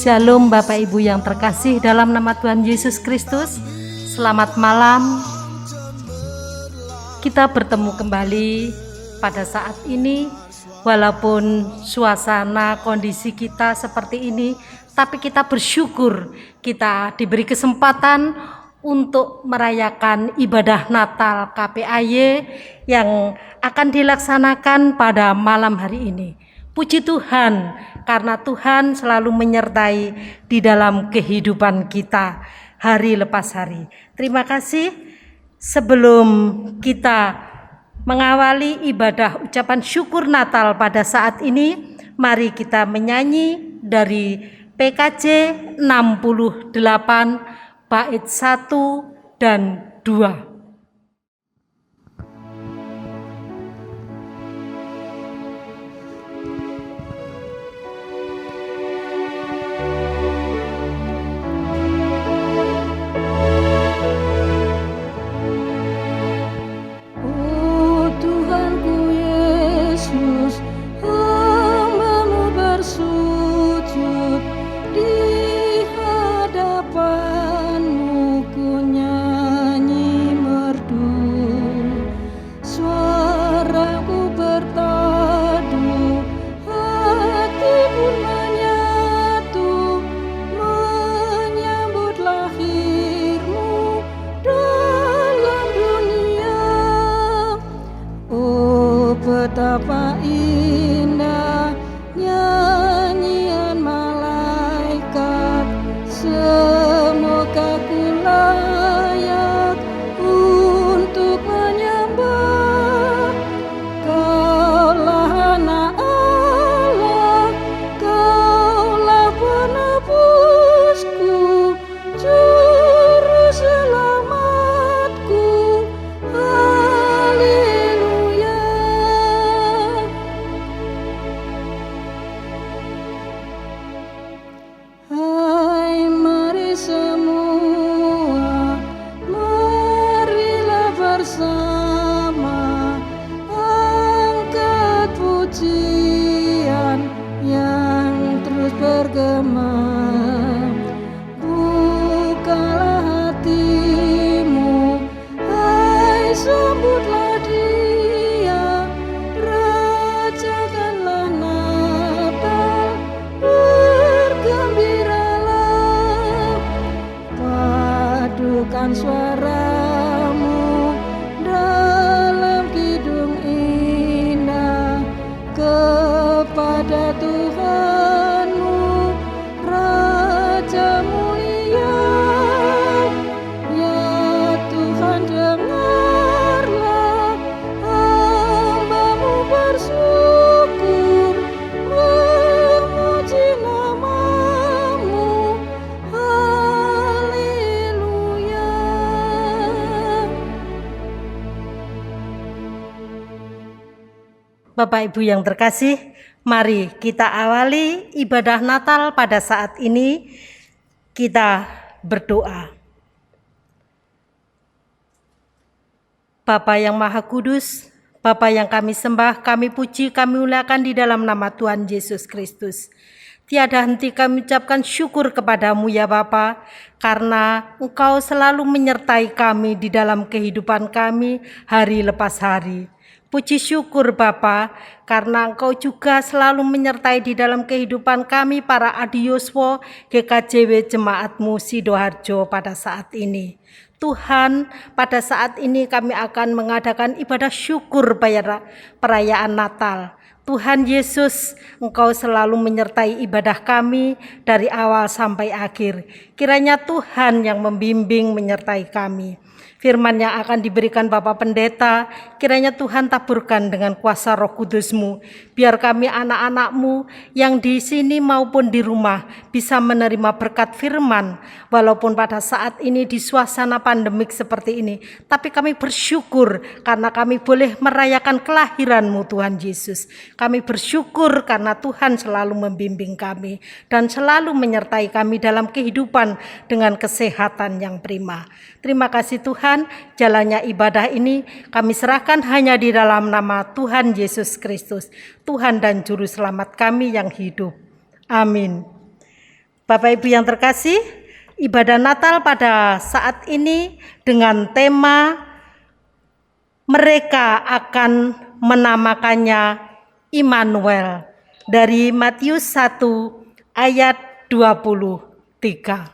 Shalom Bapak Ibu yang terkasih dalam nama Tuhan Yesus Kristus. Selamat malam. Kita bertemu kembali pada saat ini. Walaupun suasana kondisi kita seperti ini, tapi kita bersyukur kita diberi kesempatan untuk merayakan ibadah Natal KPAY yang akan dilaksanakan pada malam hari ini. Puji Tuhan, karena Tuhan selalu menyertai di dalam kehidupan kita hari lepas hari. Terima kasih. Sebelum kita mengawali ibadah ucapan syukur Natal pada saat ini, mari kita menyanyi dari PKJ 68 bait 1 dan 2. Betapa indah nyanyian malaikat, semoga ku layak untuk menyembah. Kaulah anak Allah, kaulah penebusku, juru selamatku. Hai mari semua, marilah bersama angkat pujian yang terus bergema. Bukalah hatimu, hai sambutlah Dia, rayakanlah Natal, bergembiralah, padukan suaramu dalam kidung indah kepada Tuhanmu, Raja mulia. Ya Tuhan, dengarlah hamba-Mu bersyukur, memuji nama-Mu. Haleluya. Bapak Ibu yang terkasih, mari kita awali ibadah Natal pada saat ini. Kita berdoa. Bapa yang Maha Kudus, Bapa yang kami sembah, kami puji, kami muliakan di dalam nama Tuhan Yesus Kristus. Tiada henti kami ucapkan syukur kepadamu ya Bapa, karena Engkau selalu menyertai kami di dalam kehidupan kami hari lepas hari. Puji syukur Bapa, karena Engkau juga selalu menyertai di dalam kehidupan kami para Adioswo GKJW Jemaat-Mu Sidoarjo pada saat ini. Tuhan, pada saat ini kami akan mengadakan ibadah syukur perayaan Natal. Tuhan Yesus, Engkau selalu menyertai ibadah kami dari awal sampai akhir. Kiranya Tuhan yang membimbing menyertai kami. Firman yang akan diberikan Bapak Pendeta, kiranya Tuhan taburkan dengan kuasa Roh Kudus-Mu, biar kami anak-anak-Mu yang di sini maupun di rumah bisa menerima berkat firman, walaupun pada saat ini di suasana pandemik seperti ini, tapi kami bersyukur karena kami boleh merayakan kelahiran-Mu Tuhan Yesus. Kami bersyukur karena Tuhan selalu membimbing kami dan selalu menyertai kami dalam kehidupan dengan kesehatan yang prima. Terima kasih Tuhan, jalannya ibadah ini kami serahkan hanya di dalam nama Tuhan Yesus Kristus, Tuhan dan Juru Selamat kami yang hidup. Amin. Bapak Ibu yang terkasih, ibadah Natal pada saat ini dengan tema mereka akan menamakannya Immanuel dari Matius 1 ayat 23.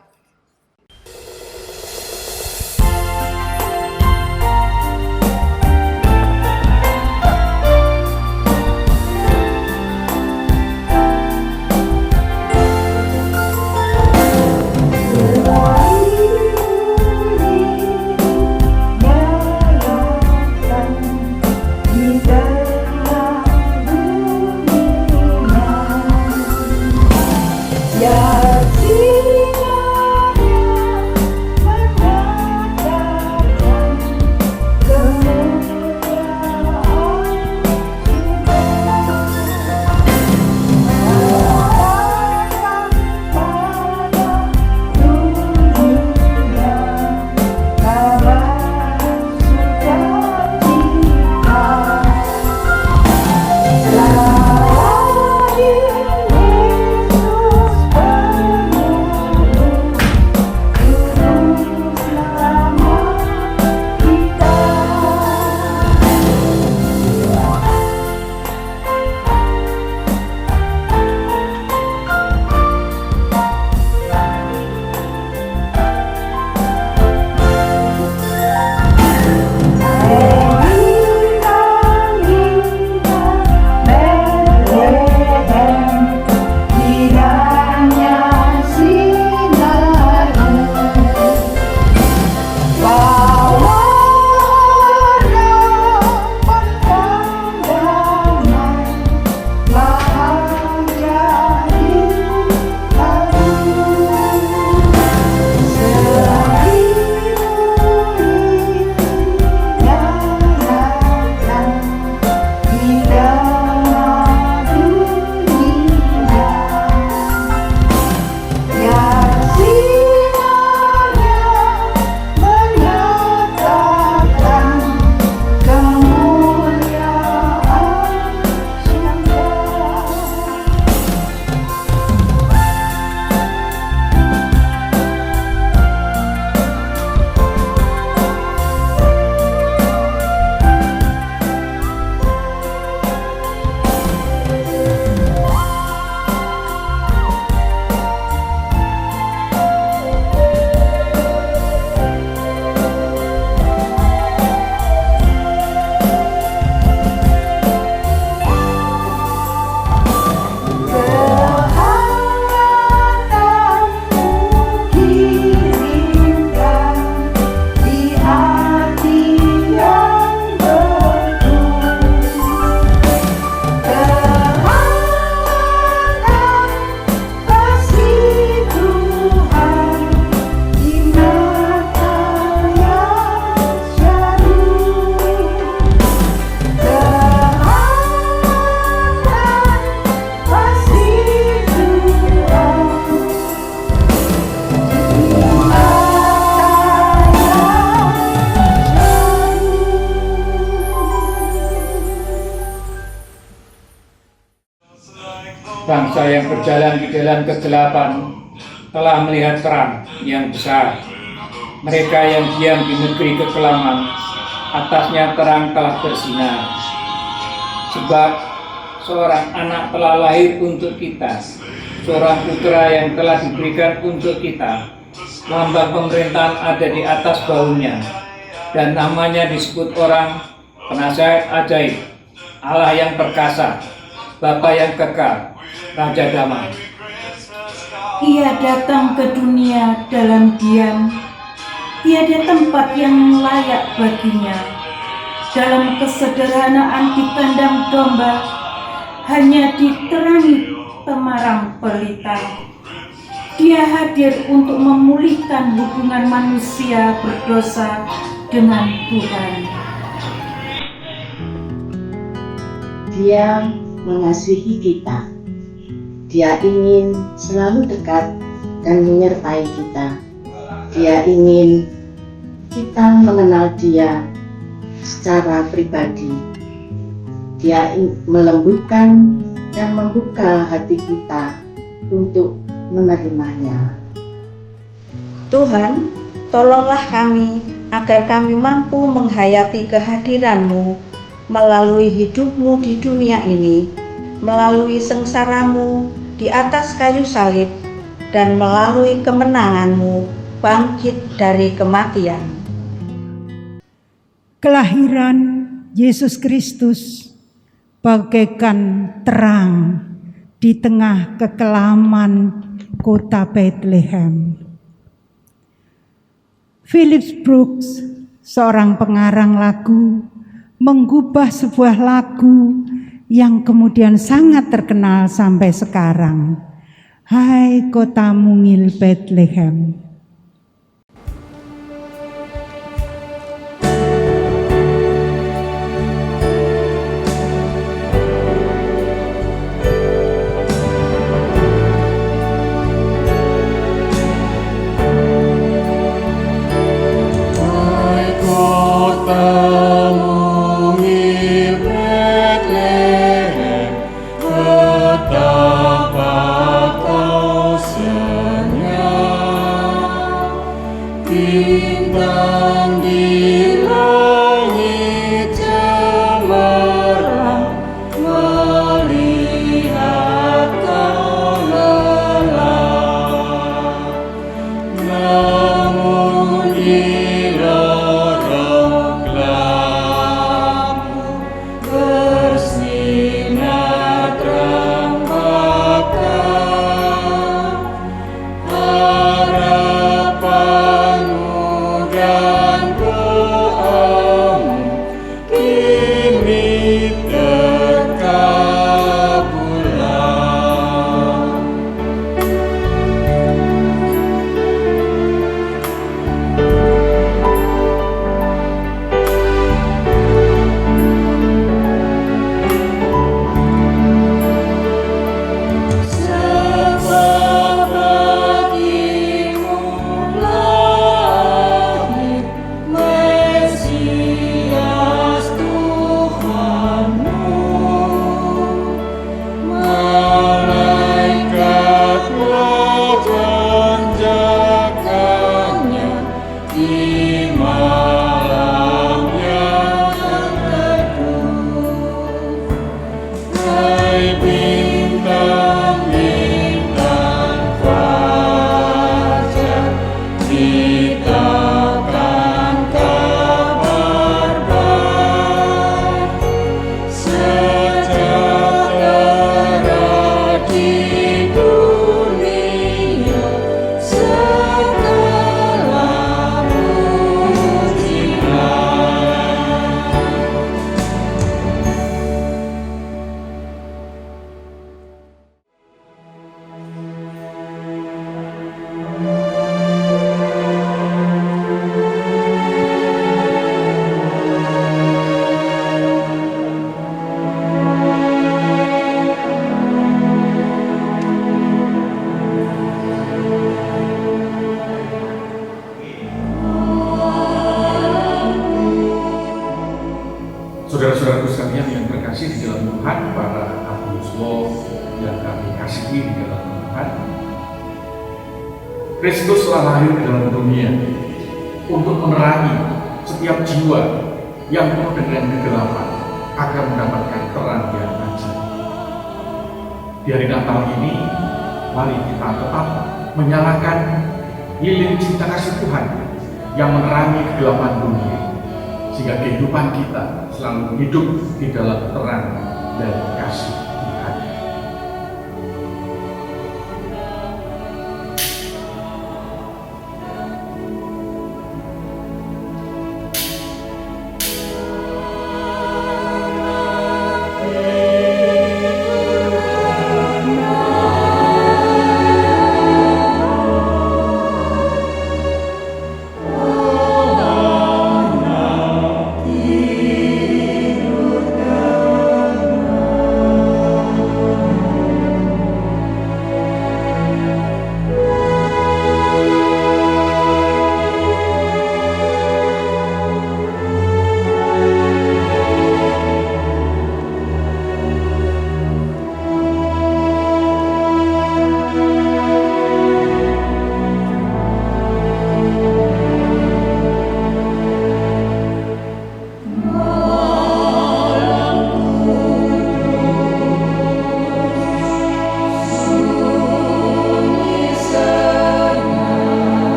Bangsa yang berjalan di dalam kegelapan telah melihat terang yang besar. Mereka yang diam di negeri kekelaman, atasnya terang telah bersinar. Sebab seorang anak telah lahir untuk kita, seorang putra yang telah diberikan untuk kita. Lambang pemerintahan ada di atas bahunya, dan namanya disebut orang Penasihat Ajaib, Allah yang perkasa, Bapa yang kekal, Raja Damai. Ia datang ke dunia dalam diam, tiada tempat yang layak baginya. Dalam kesederhanaan di kandang domba, hanya diterangi temarang pelita. Dia hadir untuk memulihkan hubungan manusia berdosa dengan Tuhan. Dia mengasihi kita. Dia ingin selalu dekat dan menyertai kita. Dia ingin kita mengenal Dia secara pribadi. Dia melembutkan dan membuka hati kita untuk menerimanya. Tuhan, tolonglah kami agar kami mampu menghayati kehadiran-Mu melalui hidup-Mu di dunia ini, melalui sengsara-Mu di atas kayu salib, dan melalui kemenangan-Mu bangkit dari kematian. Kelahiran Yesus Kristus bagaikan terang di tengah kekelaman kota Bethlehem. Phillips Brooks, seorang pengarang lagu, menggubah sebuah lagu yang kemudian sangat terkenal sampai sekarang. Hai kota mungil Bethlehem. Bintang di langit cemerlang, melihat kau lelah. Namun di lorong gelapmu bersinar terang bakar. Harapanmu dan doamu kini terkabulkan. Sebab bagimu lahir Mesias Tuhanmu. Malaikat menjagakannya di malam yang teduh. Hai bintang-bintang fajar, beritakan kabar baik. Sejahtera di dunia, segala mujizat. Saudara-saudaraku sekalian yang terkasih di dalam Tuhan, para Abu Yusuf yang kami kasihi di dalam Tuhan, Kristus telah lahir di dalam dunia untuk menerangi setiap jiwa yang penuh dengan kegelapan agar mendapatkan terang yang ajaib. Di hari Natal ini, mari kita tetap menyalakan lilin cinta kasih Tuhan yang menerangi kegelapan dunia, sehingga kehidupan kita selalu hidup di dalam terang dan kasih Tuhan.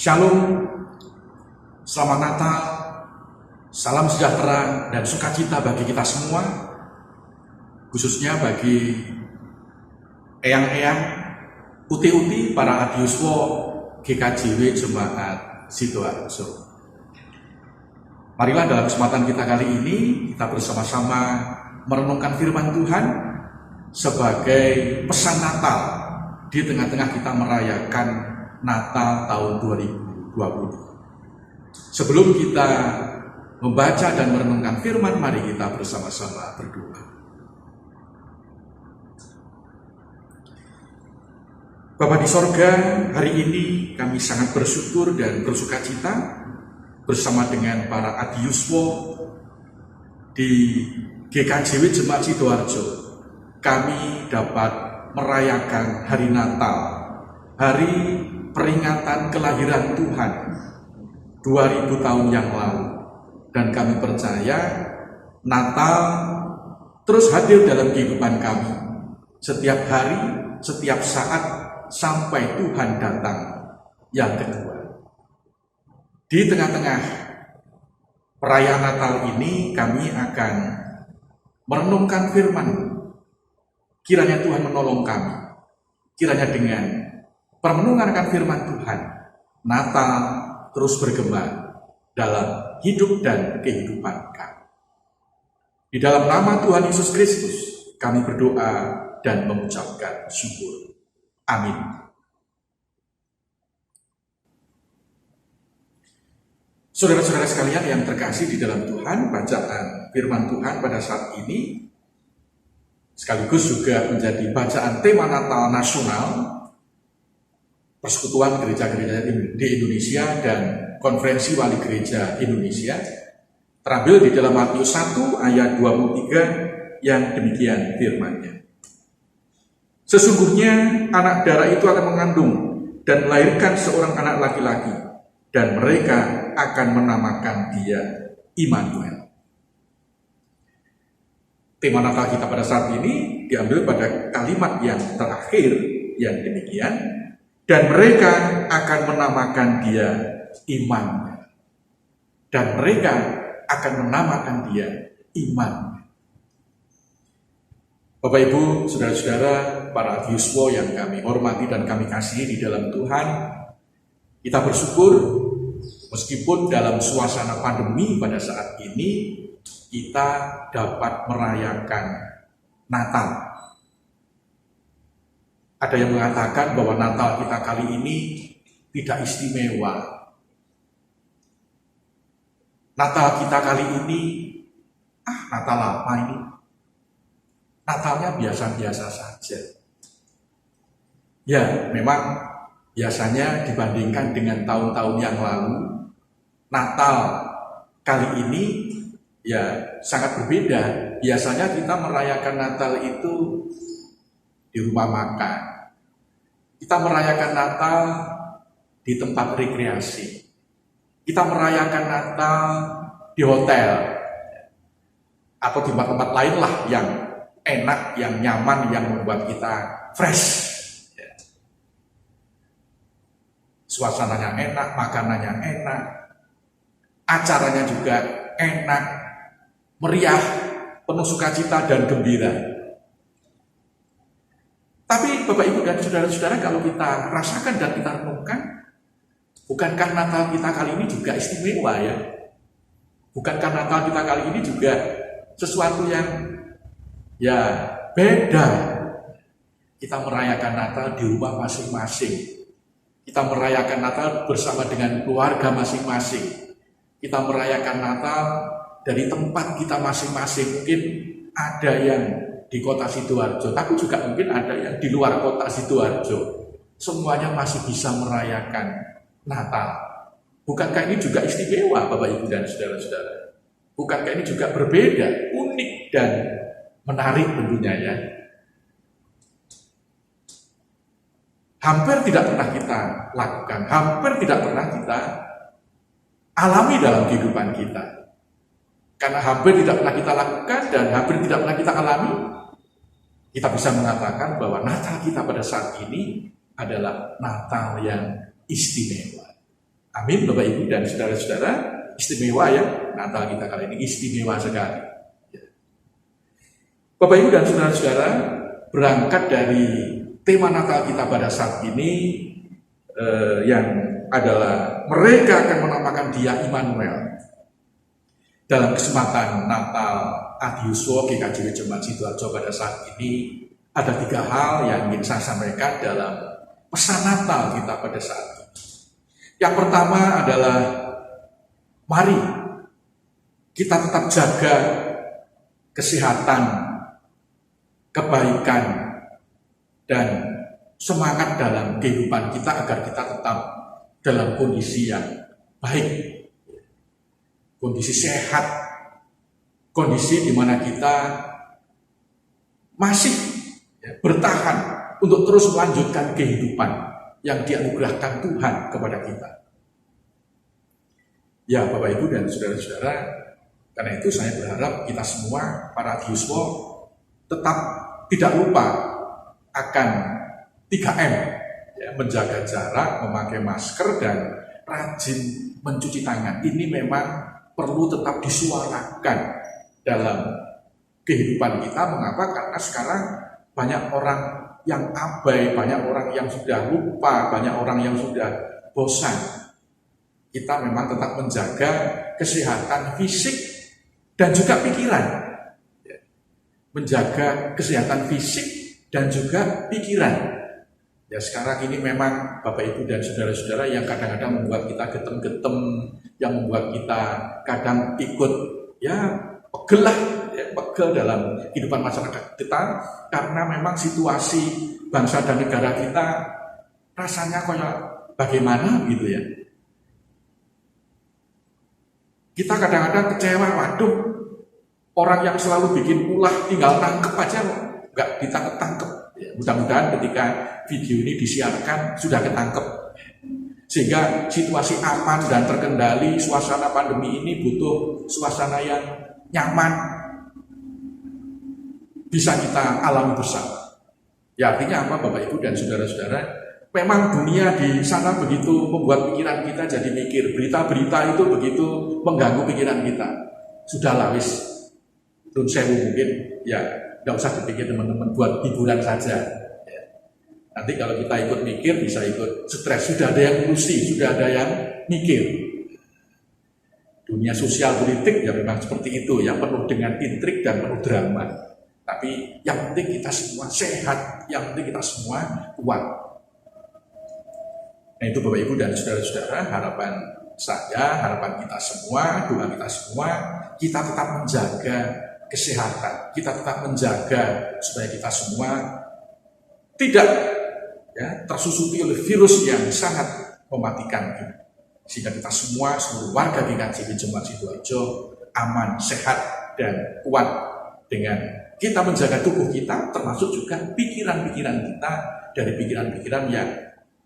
Shalom, selamat Natal, salam sejahtera dan sukacita bagi kita semua, khususnya bagi eyang-eyang, uti-uti para adiuswo GKJW Jemaat Sidoarjo. Marilah dalam kesempatan kita kali ini, kita bersama-sama merenungkan firman Tuhan sebagai pesan Natal di tengah-tengah kita merayakan Natal tahun 2020. Sebelum kita membaca dan merenungkan firman, mari kita bersama-sama berdoa. Bapa di sorga, hari ini kami sangat bersyukur dan bersukacita bersama dengan para adiuswo di GKJW Jemaat Sidoarjo. Kami dapat merayakan hari Natal, hari peringatan kelahiran Tuhan 2000 tahun yang lalu. Dan kami percaya Natal terus hadir dalam kehidupan kami setiap hari, setiap saat sampai Tuhan datang yang kedua. Di tengah-tengah perayaan Natal ini kami akan merenungkan firman. Kiranya Tuhan menolong kami. Kiranya dengan permenungan akan firman Tuhan, Natal terus bergema dalam hidup dan kehidupan kami. Di dalam nama Tuhan Yesus Kristus, kami berdoa dan mengucapkan syukur. Amin. Saudara-saudara sekalian yang terkasih di dalam Tuhan, bacaan firman Tuhan pada saat ini sekaligus juga menjadi bacaan tema Natal nasional Persekutuan Gereja-Gereja di Indonesia dan Konferensi Wali Gereja Indonesia, terambil di dalam Matius 1 ayat 23 yang demikian firman-Nya. Sesungguhnya anak darah itu akan mengandung dan melahirkan seorang anak laki-laki, dan mereka akan menamakan dia Immanuel. Tema Natal kita pada saat ini diambil pada kalimat yang terakhir yang demikian, dan mereka akan menamakan dia Immanuel. Dan mereka akan menamakan dia Immanuel. Bapak Ibu, saudara-saudara, para adiuswo yang kami hormati dan kami kasihi di dalam Tuhan, kita bersyukur meskipun dalam suasana pandemi pada saat ini kita dapat merayakan Natal. Ada yang mengatakan bahwa Natal kita kali ini tidak istimewa. Natal kita kali ini, Natal apa ini? Natalnya biasa-biasa saja. Ya, memang biasanya dibandingkan dengan tahun-tahun yang lalu, Natal kali ini ya sangat berbeda. Biasanya kita merayakan Natal itu di rumah makan. Kita merayakan Natal di tempat rekreasi. Kita merayakan Natal di hotel atau di tempat-tempat lain lah yang enak, yang nyaman, yang membuat kita fresh. Suasananya enak, makanannya enak, acaranya juga enak, meriah, penuh sukacita dan gembira. Tapi Bapak Ibu dan saudara-saudara, kalau kita rasakan dan kita renungkan, bukankah Natal kita kali ini juga istimewa ya? Bukankah Natal kita kali ini juga sesuatu yang ya beda? Kita merayakan Natal di rumah masing-masing. Kita merayakan Natal bersama dengan keluarga masing-masing. Kita merayakan Natal dari tempat kita masing-masing. Mungkin ada yang di kota Sidoarjo, tapi juga mungkin ada yang di luar kota Sidoarjo. Semuanya masih bisa merayakan Natal. Bukankah ini juga istimewa Bapak Ibu dan saudara-saudara? Bukankah ini juga berbeda, unik dan menarik tentunya ya? Hampir tidak pernah kita lakukan, hampir tidak pernah kita alami dalam kehidupan kita. Karena hampir tidak pernah kita lakukan dan hampir tidak pernah kita alami, kita bisa mengatakan bahwa Natal kita pada saat ini adalah Natal yang istimewa. Amin, Bapak Ibu dan saudara-saudara, istimewa ya, Natal kita kali ini istimewa sekali. Bapak Ibu dan saudara-saudara, berangkat dari tema Natal kita pada saat ini yang adalah mereka akan menamakan Dia Immanuel. Dalam kesempatan Natal Adiuswo GKJW Jemaat Sidoarjo pada saat ini ada 3 hal yang ingin saya sampaikan dalam pesan Natal kita pada saat ini. Yang pertama adalah mari kita tetap jaga kesehatan, kebaikan, dan semangat dalam kehidupan kita agar kita tetap dalam kondisi yang baik, kondisi sehat, kondisi di mana kita masih bertahan untuk terus melanjutkan kehidupan yang dianugerahkan Tuhan kepada kita. Ya Bapak Ibu dan saudara-saudara, karena itu saya berharap kita semua, para Adiuswo, tetap tidak lupa akan 3M, ya, menjaga jarak, memakai masker, dan rajin mencuci tangan. Ini memang perlu tetap disuarakan dalam kehidupan kita. Mengapa? Karena sekarang banyak orang yang abai, banyak orang yang sudah lupa, banyak orang yang sudah bosan. Kita memang tetap menjaga kesehatan fisik dan juga pikiran. Menjaga kesehatan fisik dan juga pikiran. Ya sekarang ini memang Bapak Ibu dan saudara-saudara yang kadang-kadang membuat kita getem-getem, yang membuat kita kadang ikut ya pegel lah, ya, pegel dalam kehidupan masyarakat kita, karena memang situasi bangsa dan negara kita rasanya kayak bagaimana gitu ya. Kita kadang-kadang kecewa, waduh, orang yang selalu bikin ulah tinggal tangkep aja nggak ditangkep-tangkep. Ya, mudah-mudahan ketika video ini disiarkan sudah ketangkep, sehingga situasi aman dan terkendali. Suasana pandemi ini butuh suasana yang nyaman, bisa kita alami bersama. Ya artinya apa Bapak Ibu dan saudara-saudara? Memang dunia di sana begitu membuat pikiran kita jadi mikir. Berita-berita itu begitu mengganggu pikiran kita. Sudahlah wis, Dun Sewu mungkin ya nggak usah dipikir teman-teman, buat hiburan saja. Ya. Nanti kalau kita ikut mikir bisa ikut stres. Sudah ada yang ngurusi, sudah ada yang mikir. Dunia sosial politik ya memang seperti itu, yang penuh dengan intrik dan penuh drama. Tapi yang penting kita semua sehat, yang penting kita semua kuat. Nah itu Bapak Ibu dan saudara-saudara, harapan saya, harapan kita semua, doa kita semua, kita tetap menjaga kesehatan, kita tetap menjaga supaya kita semua tidak ya, tersusupi oleh virus yang sangat mematikan ini. Sehingga kita semua, seluruh warga GKJW Jemaat Sidoarjo aman, sehat, dan kuat dengan kita menjaga tubuh kita, termasuk juga pikiran-pikiran kita dari pikiran-pikiran yang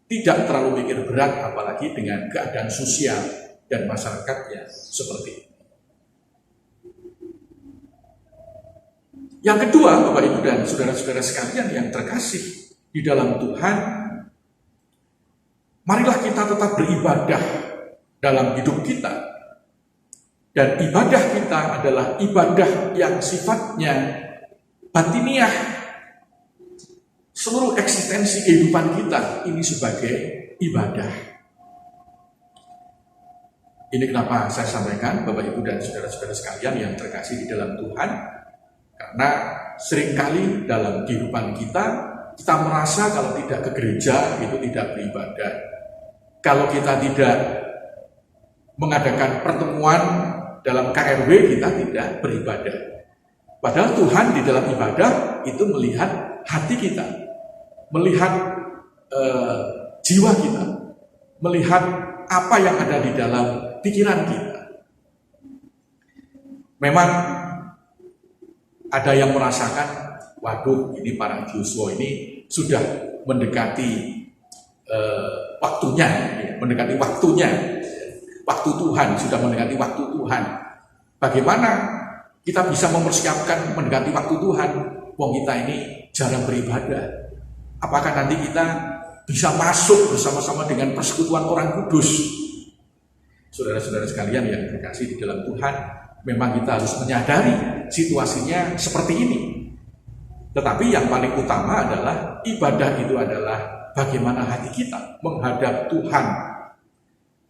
tidak terlalu mikir berat, apalagi dengan keadaan sosial dan masyarakat yang seperti ini. Yang kedua, Bapak Ibu dan saudara-saudara sekalian yang terkasih di dalam Tuhan, marilah kita tetap beribadah dalam hidup kita. Dan ibadah kita adalah ibadah yang sifatnya batiniah. Seluruh eksistensi kehidupan kita ini sebagai ibadah. Ini kenapa saya sampaikan Bapak Ibu dan saudara-saudara sekalian yang terkasih di dalam Tuhan. Karena seringkali dalam kehidupan kita merasa kalau tidak ke gereja itu tidak beribadah. Kalau kita tidak mengadakan pertemuan dalam KRW kita tidak beribadah. Padahal Tuhan di dalam ibadah itu melihat hati kita, melihat jiwa kita, melihat apa yang ada di dalam pikiran kita. Memang ada yang merasakan, waduh ini para Adiuswo ini sudah mendekati waktunya, waktu Tuhan, sudah mendekati waktu Tuhan. Bagaimana kita bisa mempersiapkan mendekati waktu Tuhan? Wong kita ini jarang beribadah. Apakah nanti kita bisa masuk bersama-sama dengan persekutuan orang kudus saudara-saudara sekalian yang terkasih di dalam Tuhan, memang kita harus menyadari situasinya seperti ini. Tetapi yang paling utama adalah ibadah itu adalah bagaimana hati kita menghadap Tuhan.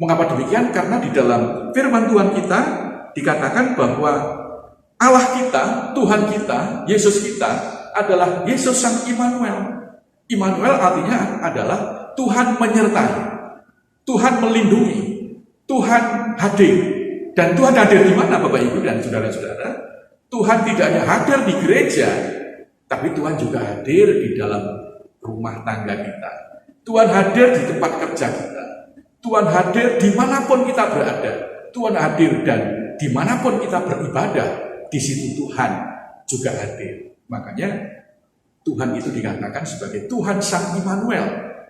Mengapa demikian? Karena di dalam firman Tuhan kita dikatakan bahwa Allah kita, Tuhan kita, Yesus kita adalah Yesus Sang Immanuel. Immanuel artinya adalah Tuhan menyertai, Tuhan melindungi, Tuhan hadir. Dan Tuhan hadir di mana, Bapak Ibu dan saudara-saudara? Tuhan tidak hanya hadir di gereja, tapi Tuhan juga hadir di dalam rumah tangga kita. Tuhan hadir di tempat kerja kita. Tuhan hadir dimanapun kita berada. Tuhan hadir dan dimanapun kita beribadah, di situ Tuhan juga hadir. Makanya Tuhan itu dikatakan sebagai Tuhan Sang Immanuel.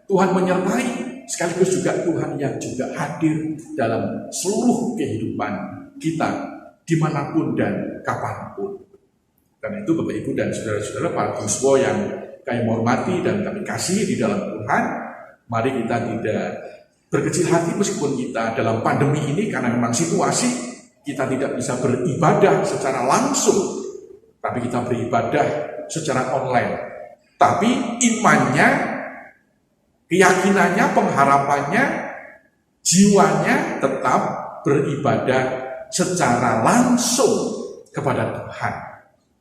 Tuhan menyertai, sekaligus juga Tuhan yang juga hadir dalam seluruh kehidupan kita, dimanapun dan kapanpun. Karena itu Bapak Ibu dan saudara-saudara, para biuswa yang kami hormati dan kami kasihi di dalam Tuhan, mari kita tidak berkecil hati meskipun kita dalam pandemi ini, karena memang situasi kita tidak bisa beribadah secara langsung, tapi kita beribadah secara online. Tapi imannya, keyakinannya, pengharapannya, jiwanya tetap beribadah secara langsung kepada Tuhan.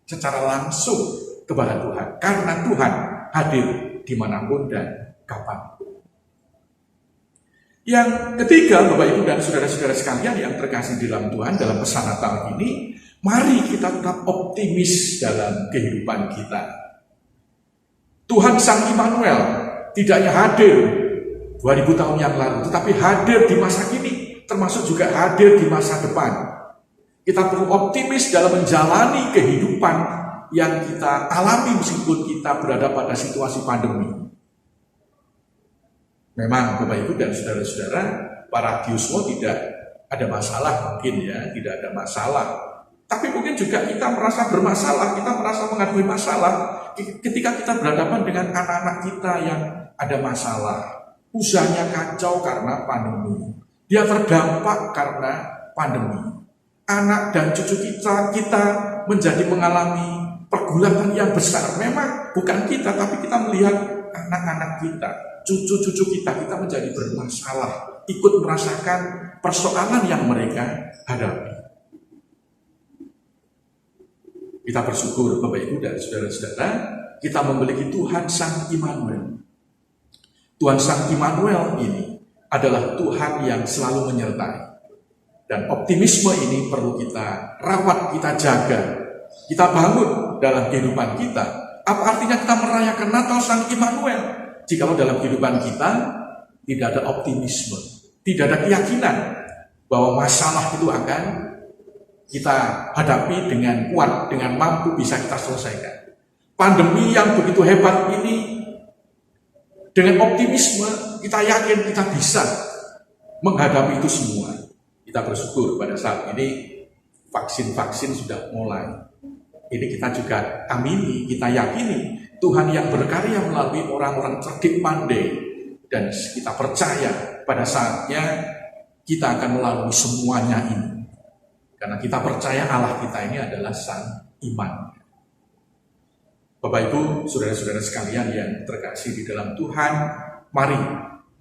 Secara langsung kepada Tuhan. Karena Tuhan hadir dimanapun dan kapanpun. Yang ketiga, Bapak Ibu dan saudara-saudara sekalian yang terkasih dalam Tuhan, dalam pesan Natal ini, mari kita tetap optimis dalam kehidupan kita. Tuhan Sang Immanuel tidak hanya hadir 2000 tahun yang lalu, tetapi hadir di masa kini, termasuk juga hadir di masa depan. Kita perlu optimis dalam menjalani kehidupan yang kita alami meskipun kita berada pada situasi pandemi. Memang Bapak Ibu dan saudara-saudara, para biuswa tidak ada masalah mungkin ya, tidak ada masalah. Tapi mungkin juga kita merasa bermasalah, kita merasa menghadapi masalah ketika kita berhadapan dengan anak-anak kita yang ada masalah. Usahanya kacau karena pandemi. Dia terdampak karena pandemi. Anak dan cucu kita menjadi mengalami pergulatan yang besar. Memang bukan kita, tapi kita melihat anak-anak kita, cucu-cucu kita menjadi bermasalah, ikut merasakan persoalan yang mereka hadapi. Kita bersyukur Bapak Ibu dan saudara-saudara, kita memiliki Tuhan Sang Immanuel. Tuhan Sang Immanuel ini adalah Tuhan yang selalu menyertai. Dan optimisme ini perlu kita rawat, kita jaga, kita bangun dalam kehidupan kita. Apa artinya kita merayakan Natal Sang Immanuel? Jikalau dalam kehidupan kita tidak ada optimisme, tidak ada keyakinan bahwa masalah itu akan kita hadapi dengan kuat, dengan mampu bisa kita selesaikan. Pandemi yang begitu hebat ini, dengan optimisme kita yakin kita bisa menghadapi itu semua. Kita bersyukur pada saat ini vaksin-vaksin sudah mulai. Ini kita juga amini, kita yakini Tuhan yang berkarya melalui orang-orang cerdik pandai. Dan kita percaya pada saatnya kita akan melalui semuanya ini. Karena kita percaya Allah kita ini adalah Sang Iman. Bapak Ibu, saudara-saudara sekalian yang terkasih di dalam Tuhan, mari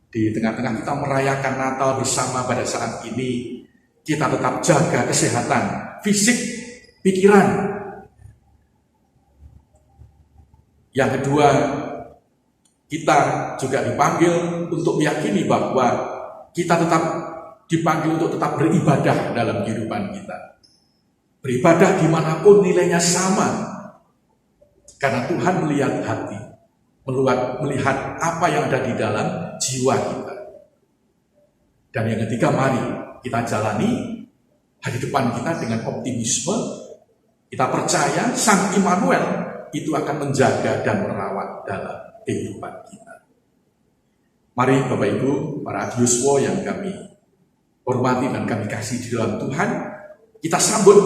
di tengah-tengah kita merayakan Natal bersama pada saat ini, kita tetap jaga kesehatan fisik, pikiran. Yang kedua, kita juga dipanggil untuk meyakini bahwa kita tetap dipanggil untuk tetap beribadah dalam kehidupan kita. Beribadah dimanapun nilainya sama. Karena Tuhan melihat hati, melihat apa yang ada di dalam jiwa kita. Dan yang ketiga, mari kita jalani hari depan kita dengan optimisme. Kita percaya Sang Immanuel itu akan menjaga dan merawat dalam kehidupan kita. Mari Bapak Ibu, para biuswa yang kami hormati dan kami kasih di dalam Tuhan, kita sambut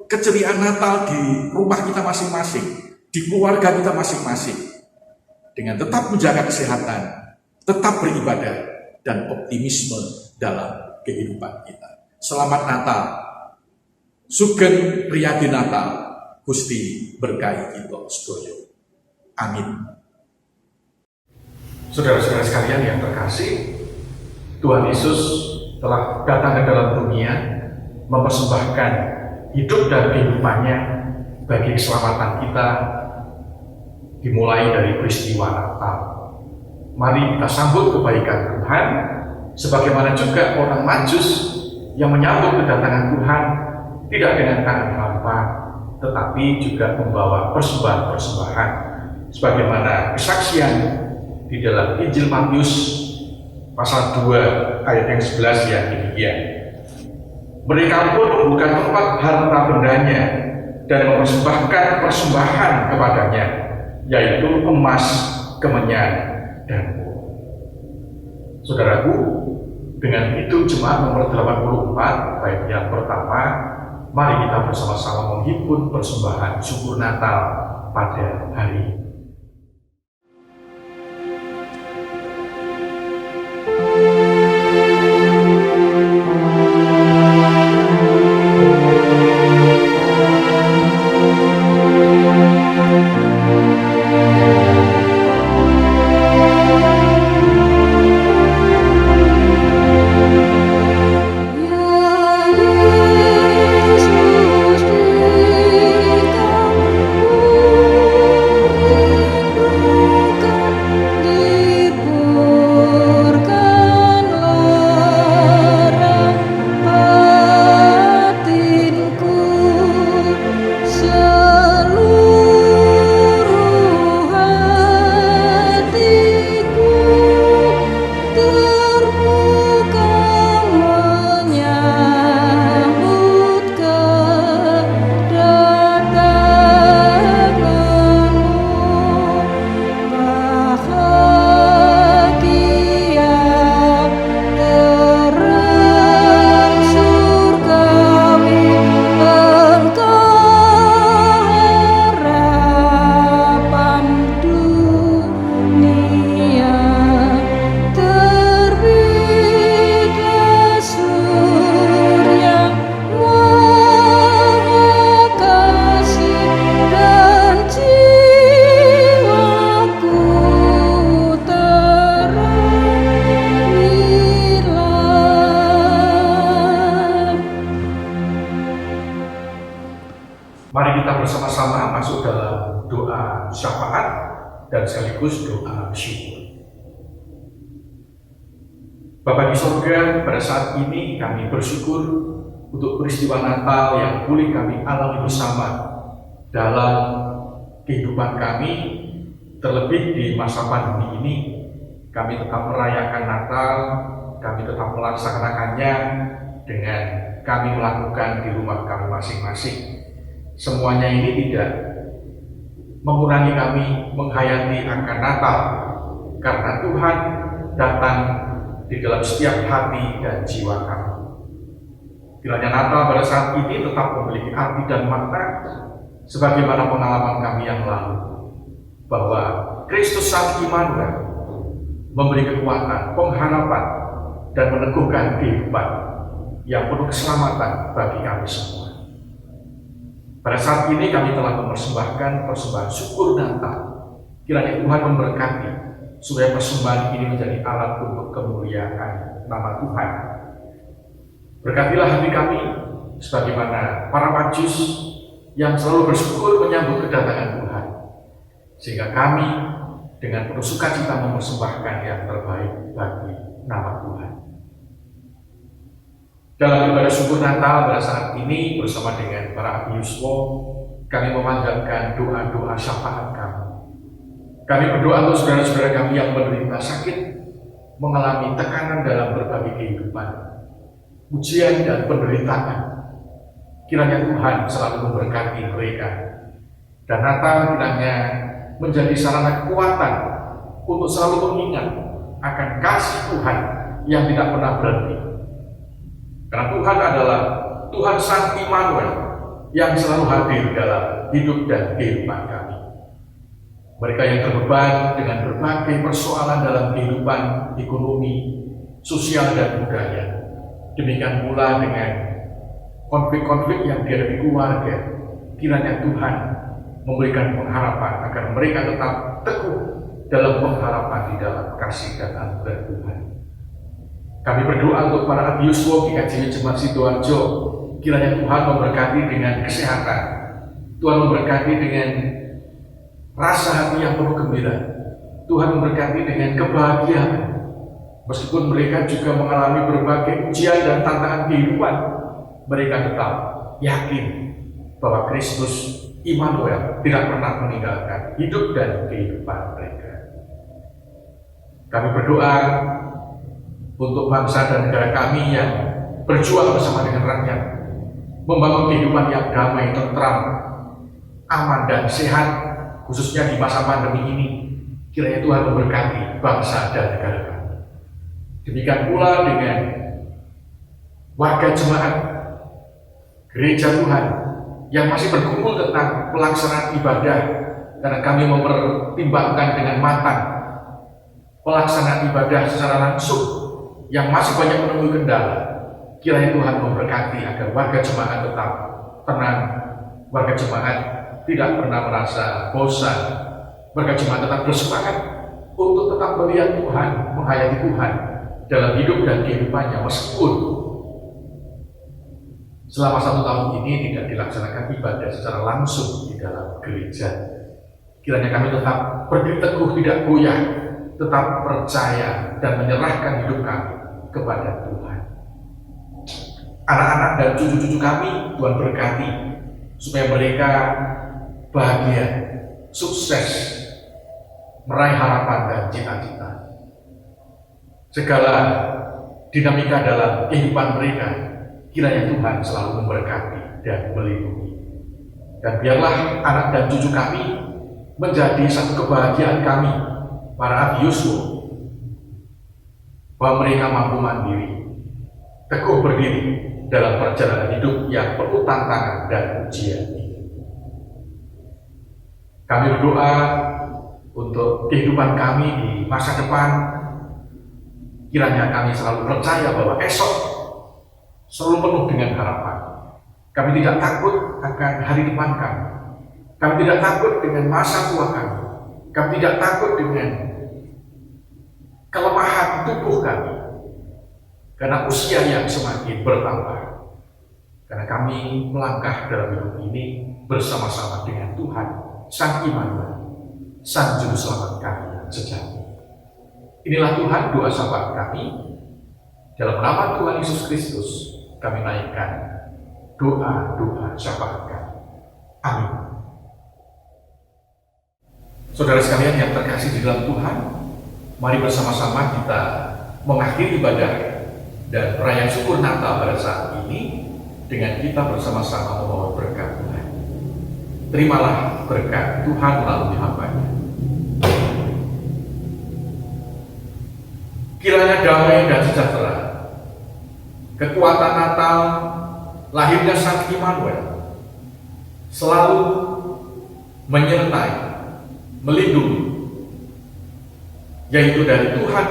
keceriaan Natal di rumah kita masing-masing, di keluarga kita masing-masing, dengan tetap menjaga kesehatan, tetap beribadah, dan optimisme dalam kehidupan kita. Selamat Natal. Sugeng Priyadi Natal. Gusti berkahi kita sedaya. Amin. Saudara-saudara sekalian yang terkasih, Tuhan Yesus telah datang ke dalam dunia mempersembahkan hidup dan kehidupannya bagi keselamatan kita, dimulai dari peristiwa Natal. Mari kita sambut kebaikan Tuhan, sebagaimana juga orang Majus yang menyambut kedatangan Tuhan tidak dengan tangan hampa, tetapi juga membawa persembahan-persembahan, sebagaimana kesaksian di dalam Injil Matius pasal 2 ayat yang 11 yang demikian. Mereka pun membuka tempat harta bendanya dan mempersembahkan persembahan kepadanya, yaitu emas, kemenyan, dan mur. Saudaraku, dengan itu jemaat nomor 84 bait yang pertama, mari kita bersama-sama menghimpun persembahan syukur Natal pada hari ini. Mari kita bersama-sama masuk dalam doa syafaat dan sekaligus doa syukur. Bapa di sorga, pada saat ini kami bersyukur untuk peristiwa Natal yang boleh kami alami bersama dalam kehidupan kami, terlebih di masa pandemi ini. Kami tetap merayakan Natal, kami tetap melaksanakannya dengan kami melakukan di rumah kami masing-masing. Semuanya ini tidak mengurangi kami menghayati akan Natal, karena Tuhan datang di dalam setiap hati dan jiwa kami. Kiranya Natal pada saat ini tetap memiliki arti dan makna sebagaimana pengalaman kami yang lalu, bahwa Kristus Sang Immanuel memberi kekuatan, pengharapan, dan meneguhkan kehidupan yang penuh keselamatan bagi kami semua. Pada saat ini kami telah mempersembahkan persembahan syukur Natal. Kiranya Tuhan memberkati supaya persembahan ini menjadi alat untuk kemuliaan nama Tuhan. Berkatilah hati kami sebagaimana para Majus yang selalu bersyukur menyambut kedatangan Tuhan, sehingga kami dengan penuh sukacita mempersembahkan yang terbaik bagi nama Tuhan. Dalam ibadah syukur Natal pada saat ini bersama dengan para abdi yuswa, kami memanjatkan doa-doa syafaat kami. Kami berdoa untuk saudara-saudara kami yang menderita sakit, mengalami tekanan dalam berbagai kehidupan, ujian dan penderitaan. Kiranya Tuhan selalu memberkati mereka, dan Natal kiranya menjadi sarana kekuatan untuk selalu mengingat akan kasih Tuhan yang tidak pernah berhenti. Karena Tuhan adalah Tuhan Sang Immanuel yang selalu hadir dalam hidup dan kehidupan kami. Mereka yang terbeban dengan berbagai persoalan dalam kehidupan ekonomi, sosial, dan budaya, Demikian pula dengan konflik-konflik yang dihadapi keluarga. Kiranya Tuhan memberikan pengharapan agar mereka tetap teguh dalam pengharapan di dalam kasih dan anugerah Tuhan. Kami berdoa untuk para abdi Yuswo GKJ Jemaat Sidoarjo. Kiranya Tuhan memberkati dengan kesehatan, Tuhan memberkati dengan rasa hati yang penuh gembira, Tuhan memberkati dengan kebahagiaan. Meskipun mereka juga mengalami berbagai ujian dan tantangan kehidupan, mereka tetap yakin bahwa Kristus Immanuel tidak pernah meninggalkan hidup dan kehidupan mereka. Kami berdoa untuk bangsa dan negara kami yang berjuang bersama dengan rakyat, membangun kehidupan yang damai, tentram, aman dan sehat, khususnya di masa pandemi ini. Kiranya Tuhan memberkati bangsa dan negara kami. Demikian pula dengan warga jemaat gereja Tuhan yang masih berkumpul tentang pelaksanaan ibadah, karena kami mempertimbangkan dengan matang pelaksanaan ibadah secara langsung yang masih banyak menemui kendala. Kiranya Tuhan memberkati agar warga jemaat tetap tenang, warga jemaat tidak pernah merasa bosan, warga jemaat tetap bersemangat untuk tetap melihat Tuhan, menghayati Tuhan dalam hidup dan kehidupannya, meskipun selama 1 tahun ini tidak dilaksanakan ibadah secara langsung di dalam gereja. Kiranya kami tetap berdiri teguh, tidak goyah, tetap percaya dan menyerahkan hidup kami kepada Tuhan. Anak-anak dan cucu-cucu kami Tuhan berkati supaya mereka bahagia, sukses, meraih harapan dan cita-cita. Segala dinamika dalam kehidupan mereka, kiranya Tuhan selalu memberkati dan melindungi. Dan biarlah anak dan cucu kami menjadi satu kebahagiaan kami, para abdi Yuswo, bahwa mereka mampu mandiri, teguh berdiri dalam perjalanan hidup yang penuh tantangan dan ujian ini. Kami berdoa untuk kehidupan kami di masa depan. Kiranya kami selalu percaya bahwa esok selalu penuh dengan harapan. Kami tidak takut akan hari depan kami. Kami tidak takut dengan masa tua kami. Kami tidak takut dengan kelemahan tubuh kami, karena usia yang semakin bertambah. Karena kami melangkah dalam hidup ini bersama-sama dengan Tuhan, Sang Immanuel, Sang Juru Selamat kami yang sejati. Inilah Tuhan doa syafaat kami. Dalam nama Tuhan Yesus Kristus kami naikkan doa-doa syafaat kami. Amin. Saudara sekalian yang terkasih di dalam Tuhan, mari bersama-sama kita mengakhiri ibadah dan perayaan syukur Natal pada saat ini dengan kita bersama-sama memohon berkat Tuhan. Terimalah berkat Tuhan melalui hamba-Nya. Kiranya damai dan sejahtera, kekuatan Natal, lahirnya Sang Immanuel, selalu menyertai, melindungi, yaitu dari Tuhan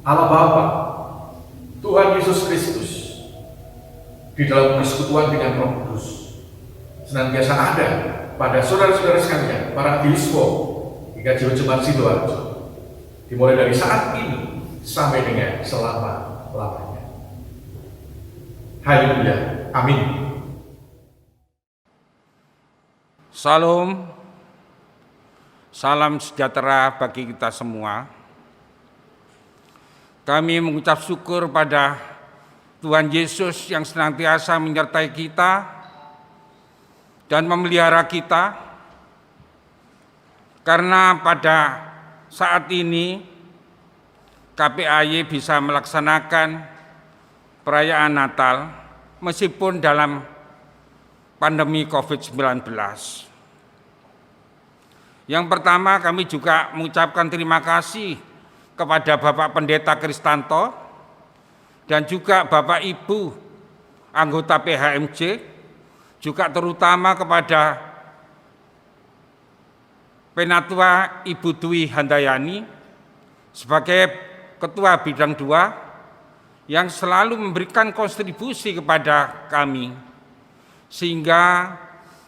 Allah Bapa, Tuhan Yesus Kristus, di dalam persekutuan dengan Roh Kudus, senantiasa ada pada saudara-saudara sekalian, para abdi Yuswo GKJ Jemaat Sidoarjo, dimulai dari saat ini sampai dengan selama-lamanya. Haleluya. Amin. Salam, salam sejahtera bagi kita semua. Kami mengucap syukur pada Tuhan Yesus yang senantiasa menyertai kita dan memelihara kita, karena pada saat ini KPAY bisa melaksanakan perayaan Natal meskipun dalam pandemi COVID-19. Yang pertama, kami juga mengucapkan terima kasih kepada Bapak Pendeta Kristanto dan juga Bapak Ibu anggota PHMJ, juga terutama kepada Penatua Ibu Dwi Handayani sebagai Ketua Bidang 2 yang selalu memberikan kontribusi kepada kami, sehingga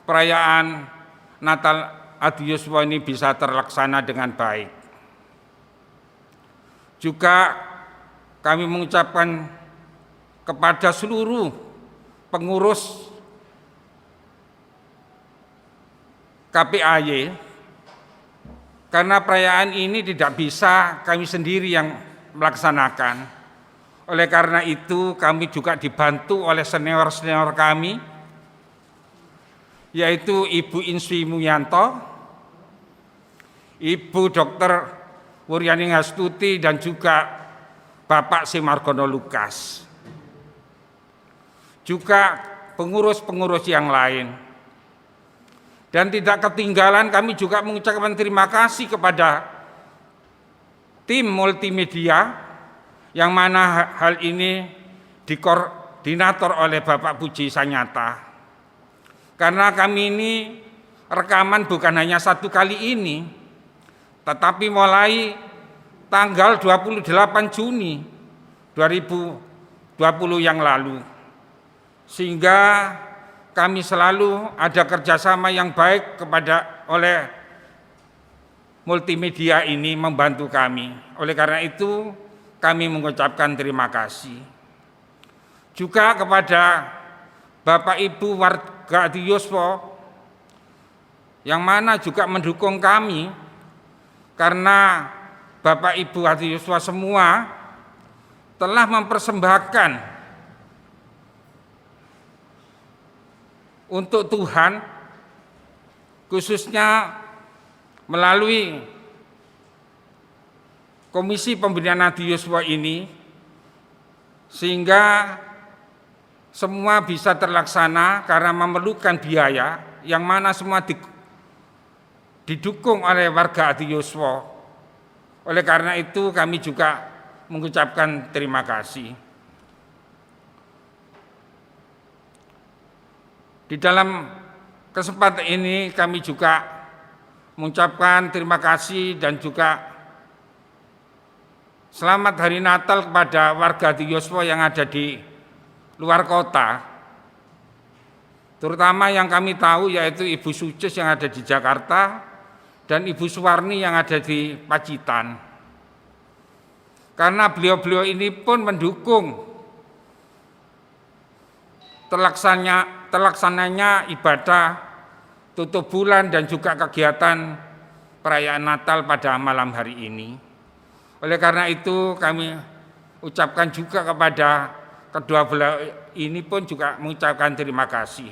perayaan Natal Adioswa ini bisa terlaksana dengan baik. Juga kami mengucapkan kepada seluruh pengurus KPAY, karena perayaan ini tidak bisa kami sendiri yang melaksanakan. Oleh karena itu kami juga dibantu oleh senior-senior kami, yaitu Ibu Inswi Muyanto, Ibu Dr. Wuryani Ngastuti, dan juga Bapak Simargono Lukas. Juga pengurus-pengurus yang lain. Dan tidak ketinggalan kami juga mengucapkan terima kasih kepada tim multimedia, yang mana hal ini dikoordinator oleh Bapak Puji Sanyata. Karena kami ini rekaman bukan hanya satu kali ini, tetapi mulai tanggal 28 Juni 2020 yang lalu. Sehingga kami selalu ada kerjasama yang baik oleh multimedia ini membantu kami. Oleh karena itu kami mengucapkan terima kasih. Juga kepada Bapak Ibu warga Adioswa yang mana juga mendukung kami, karena Bapak Ibu Adioswa semua telah mempersembahkan untuk Tuhan, khususnya melalui Komisi Pembinaan Adioswa ini, sehingga semua bisa terlaksana karena memerlukan biaya yang mana semua didukung oleh warga Adioswa. Oleh karena itu kami juga mengucapkan terima kasih. Di dalam kesempatan ini kami juga mengucapkan terima kasih dan juga selamat Hari Natal kepada warga Adioswa yang ada di luar kota, terutama yang kami tahu yaitu Ibu Sucis yang ada di Jakarta dan Ibu Suwarni yang ada di Pacitan. Karena beliau-beliau ini pun mendukung terlaksananya ibadah tutup bulan dan juga kegiatan perayaan Natal pada malam hari ini. Oleh karena itu kami ucapkan juga kepada kedua belah ini pun juga mengucapkan terima kasih.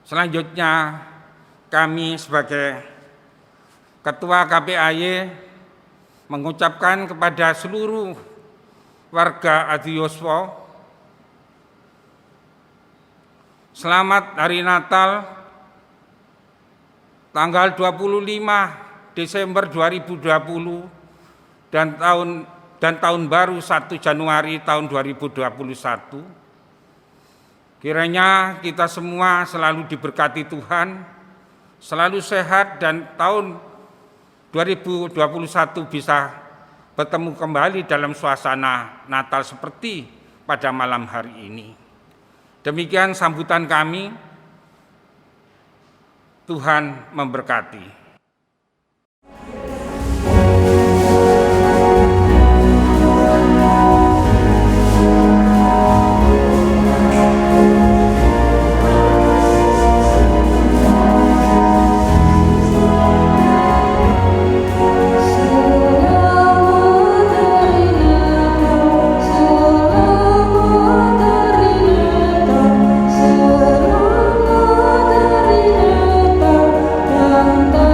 Selanjutnya kami sebagai Ketua KPAY mengucapkan kepada seluruh warga Adioswa selamat Hari Natal tanggal 25 Desember 2020 dan tahun baru 1 Januari tahun 2021. Kiranya kita semua selalu diberkati Tuhan, selalu sehat, dan tahun 2021 bisa bertemu kembali dalam suasana Natal seperti pada malam hari ini. Demikian sambutan kami. Tuhan memberkati. Selamat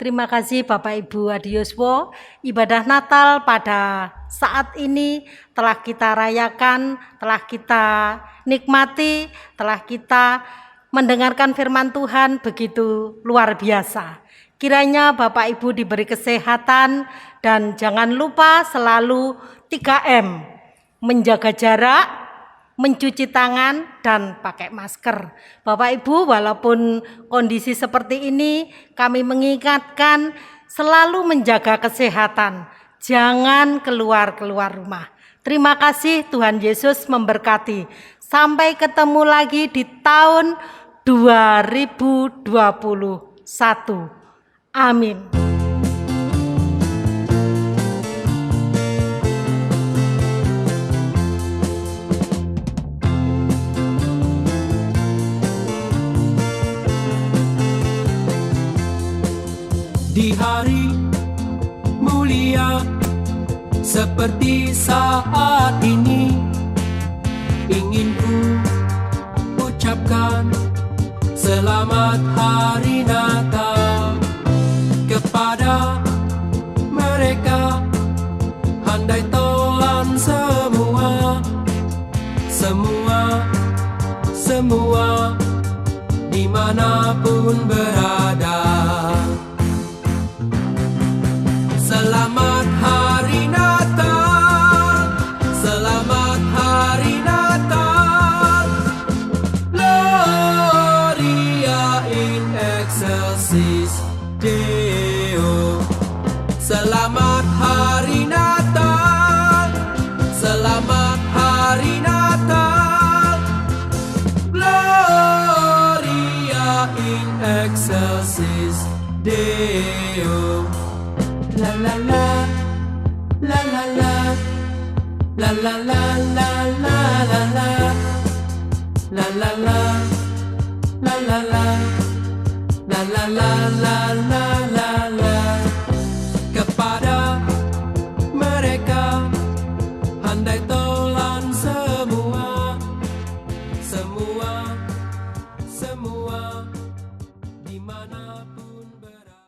Terima kasih Bapak Ibu Adioswo. Ibadah Natal pada saat ini telah kita rayakan, telah kita nikmati, telah kita mendengarkan firman Tuhan begitu luar biasa. Kiranya Bapak Ibu diberi kesehatan dan jangan lupa selalu 3M, menjaga jarak, mencuci tangan, dan pakai masker. Bapak Ibu, walaupun kondisi seperti ini, kami mengingatkan selalu menjaga kesehatan. Jangan keluar rumah. Terima kasih, Tuhan Yesus memberkati. Sampai ketemu lagi di tahun 2021. Amin. Di hari mulia seperti saat ini, ingin ku ucapkan selamat hari Natal kepada mereka handai tolan semua dimanapun berada. Selamat hari Natal, selamat hari Natal, Gloria in excelsis Deo. Selamat hari Natal, selamat hari Natal, Gloria in excelsis Deo. La la la, la la la, la la la la la la la, la la la, la la la, la la la la la.